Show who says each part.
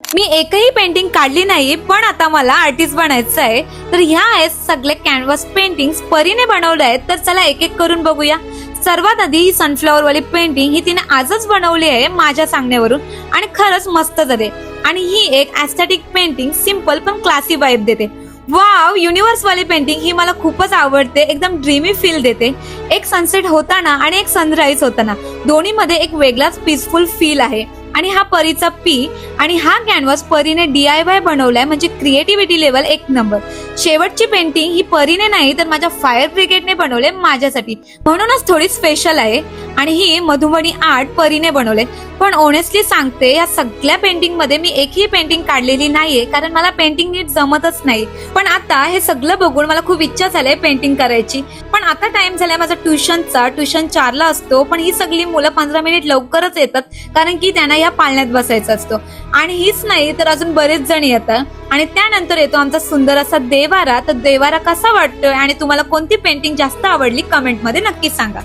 Speaker 1: मी एकही पेंटिंग काढली नाही, पण आता मला आर्टिस्ट बनायचं आहे. तर ह्या आहेत सगळे कॅनव्हास पेंटिंग्स परीने बनवले आहेत. तर चला एक एक करून बघूया. सर्वात आधी ही सनफ्लॉवर वाली पेंटिंग ही तिने आजच बनवली आहे माझ्या सांगण्यावरून, आणि खरंच मस्त झाले. आणि ही एक ॲस्थेटिक पेंटिंग सिंपल पण क्लासी वाइब देते. वाव, युनिव्हर्स वाली पेंटिंग ही मला खूपच आवडते. एकदम ड्रीमी फील देते. एक सनसेट होताना आणि एक सनराईज होताना दोन्हीमध्ये एक वेगळाच पीसफुल फील आहे. आणि हा परीचा पी आणि हा कॅनव्हास परीने DIY बनवलाय, म्हणजे क्रिएटिव्हिटी लेवल एक नंबर. शेवटची पेंटिंग ही परीने नाही तर माझ्या फायर ब्रिगेडने बनवले माझ्यासाठी, म्हणूनच थोडी स्पेशल आहे. आणि ही मधुबनी आर्ट परीने बनवले. पण ऑनेस्टली सांगते, या सगळ्या पेंटिंग मध्ये मी एकही पेंटिंग काढलेली नाहीये, कारण मला पेंटिंग नीट जमतच नाही. पण आता हे सगळं बघून मला खूप इच्छा झाली पेंटिंग करायची. पण आता टाइम झालाय माझा ट्युशनचा. ट्युशन 4ला असतो, पण ही सगळी मुलं 15 मिनिट लवकरच येतात, कारण की त्यांना या पाळण्यात बसायचं असतो. आणि हीच नाही तर अजून बरेच जण येतात. आणि त्यानंतर येतो आमचा सुंदर असा देवारा. तर देवारा कसा वाटतोय आणि तुम्हाला कोणती पेंटिंग जास्त आवडली कमेंट मध्ये नक्की सांगा.